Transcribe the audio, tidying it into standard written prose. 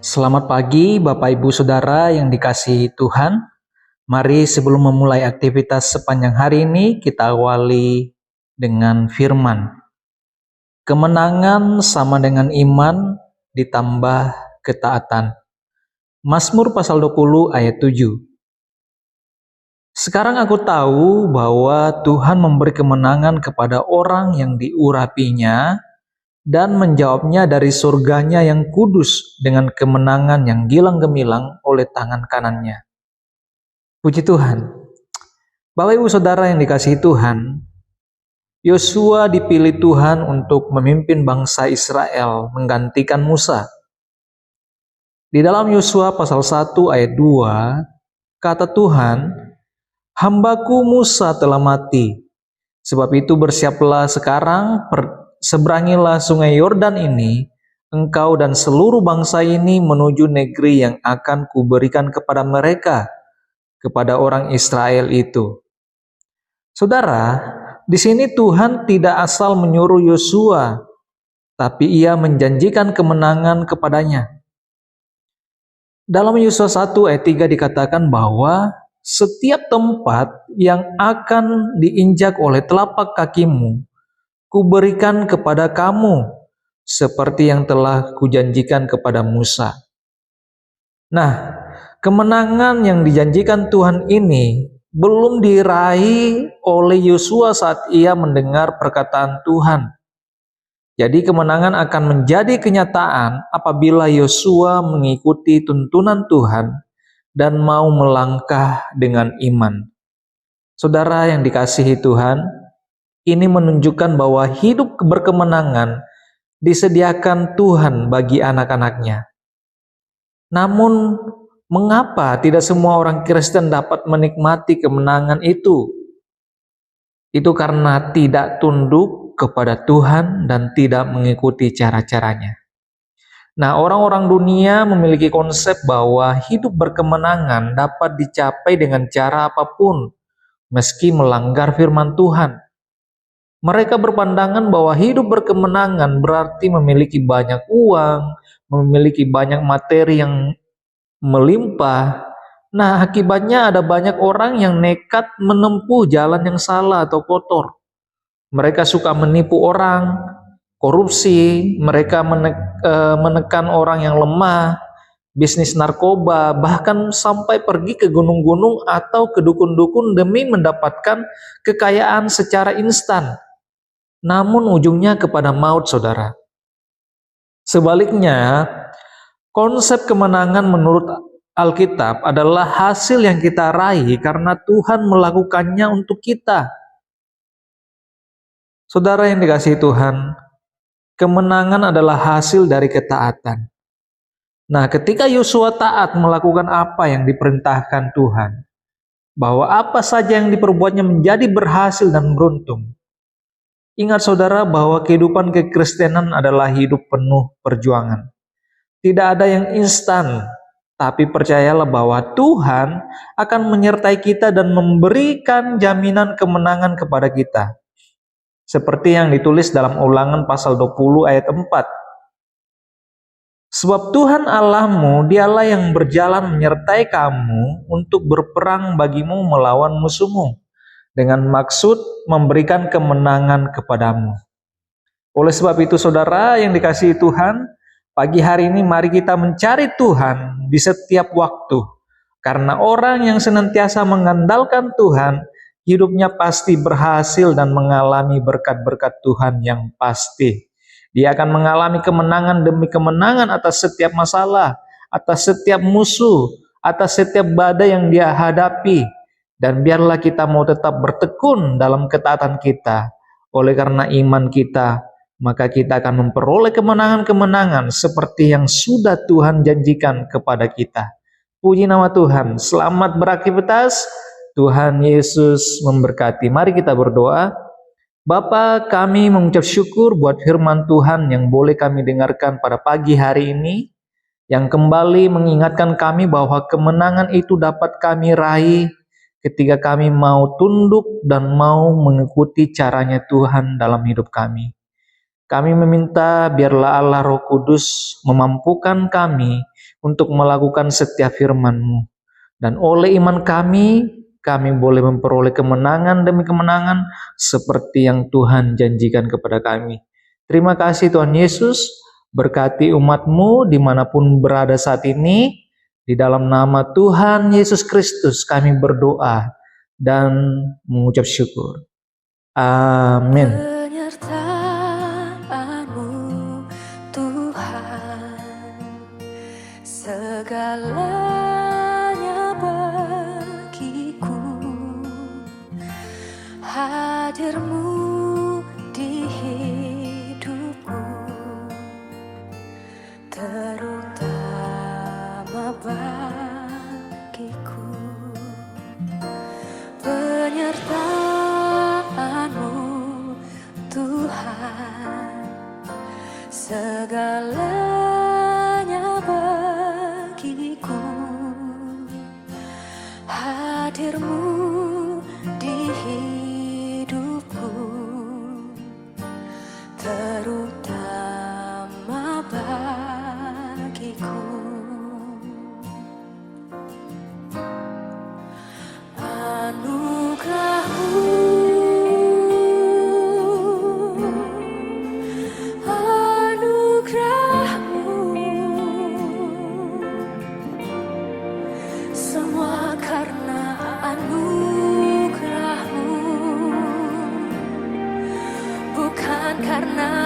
Selamat pagi, Bapak Ibu Saudara yang dikasihi Tuhan. Mari sebelum memulai aktivitas sepanjang hari ini, kita awali dengan firman. Kemenangan sama dengan iman ditambah ketaatan. Mazmur pasal 20 ayat 7. Sekarang aku tahu bahwa Tuhan memberi kemenangan kepada orang yang diurapinya, dan menjawabnya dari surganya yang kudus dengan kemenangan yang gilang gemilang oleh tangan kanannya. Puji Tuhan. Bapak Ibu Saudara yang dikasihi Tuhan, Yosua dipilih Tuhan untuk memimpin bangsa Israel menggantikan Musa. Di dalam Yosua pasal 1 ayat 2, kata Tuhan, "Hambaku Musa telah mati. Sebab itu bersiaplah sekarang, seberangilah sungai Yordan ini, engkau dan seluruh bangsa ini menuju negeri yang akan kuberikan kepada mereka, kepada orang Israel itu." Saudara, di sini Tuhan tidak asal menyuruh Yosua, tapi ia menjanjikan kemenangan kepadanya. Dalam Yosua 1 ayat 3 dikatakan bahwa setiap tempat yang akan diinjak oleh telapak kakimu, kuberikan kepada kamu, seperti yang telah kujanjikan kepada Musa. Nah, kemenangan yang dijanjikan Tuhan ini belum diraih oleh Yosua saat ia mendengar perkataan Tuhan. Jadi kemenangan akan menjadi kenyataan apabila Yosua mengikuti tuntunan Tuhan dan mau melangkah dengan iman. Saudara yang dikasihi Tuhan, ini menunjukkan bahwa hidup berkemenangan disediakan Tuhan bagi anak-anaknya. Namun, mengapa tidak semua orang Kristen dapat menikmati kemenangan itu? Itu karena tidak tunduk kepada Tuhan dan tidak mengikuti cara-caranya. Nah, orang-orang dunia memiliki konsep bahwa hidup berkemenangan dapat dicapai dengan cara apapun, meski melanggar firman Tuhan. Mereka berpandangan bahwa hidup berkemenangan berarti memiliki banyak uang, memiliki banyak materi yang melimpah. Nah, akibatnya ada banyak orang yang nekat menempuh jalan yang salah atau kotor. Mereka suka menipu orang, korupsi, mereka menekan orang yang lemah, bisnis narkoba, bahkan sampai pergi ke gunung-gunung atau ke dukun-dukun demi mendapatkan kekayaan secara instan. Namun ujungnya kepada maut, saudara. Sebaliknya, konsep kemenangan menurut Alkitab adalah hasil yang kita raih karena Tuhan melakukannya untuk kita. Saudara yang dikasihi Tuhan, kemenangan adalah hasil dari ketaatan. Nah, ketika Yosua taat melakukan apa yang diperintahkan Tuhan, bahwa apa saja yang diperbuatnya menjadi berhasil dan beruntung. Ingat saudara bahwa kehidupan kekristenan adalah hidup penuh perjuangan. Tidak ada yang instan, tapi percayalah bahwa Tuhan akan menyertai kita dan memberikan jaminan kemenangan kepada kita. Seperti yang ditulis dalam Ulangan pasal 20 ayat 4. Sebab Tuhan Allahmu, dialah yang berjalan menyertai kamu untuk berperang bagimu melawan musuhmu, dengan maksud memberikan kemenangan kepadamu. Oleh sebab itu saudara yang dikasihi Tuhan, pagi hari ini mari kita mencari Tuhan di setiap waktu. Karena orang yang senantiasa mengandalkan Tuhan, hidupnya pasti berhasil dan mengalami berkat-berkat Tuhan yang pasti. Dia akan mengalami kemenangan demi kemenangan atas setiap masalah, atas setiap musuh, atas setiap badai yang dia hadapi. Dan biarlah kita mau tetap bertekun dalam ketaatan kita. Oleh karena iman kita, maka kita akan memperoleh kemenangan-kemenangan seperti yang sudah Tuhan janjikan kepada kita. Puji nama Tuhan. Selamat beraktivitas. Tuhan Yesus memberkati. Mari kita berdoa. Bapa, kami mengucap syukur buat firman Tuhan yang boleh kami dengarkan pada pagi hari ini, yang kembali mengingatkan kami bahwa kemenangan itu dapat kami raih ketika kami mau tunduk dan mau mengikuti caranya Tuhan dalam hidup kami. Kami meminta biarlah Allah Roh Kudus memampukan kami untuk melakukan setiap firman-Mu. Dan oleh iman kami boleh memperoleh kemenangan demi kemenangan seperti yang Tuhan janjikan kepada kami. Terima kasih Tuhan Yesus, berkati umat-Mu dimanapun berada saat ini. Di dalam nama Tuhan Yesus Kristus kami berdoa dan mengucap syukur. Amin. Penyertaan-Mu Tuhan, segalanya bagiku, hadir-Mu di hidupku, terutama bagiku. Penyertaan-Mu Tuhan, segalanya bagiku, hadir-Mu di hidupku, terutama bagiku. Semua karena anugerah-Mu, bukan karena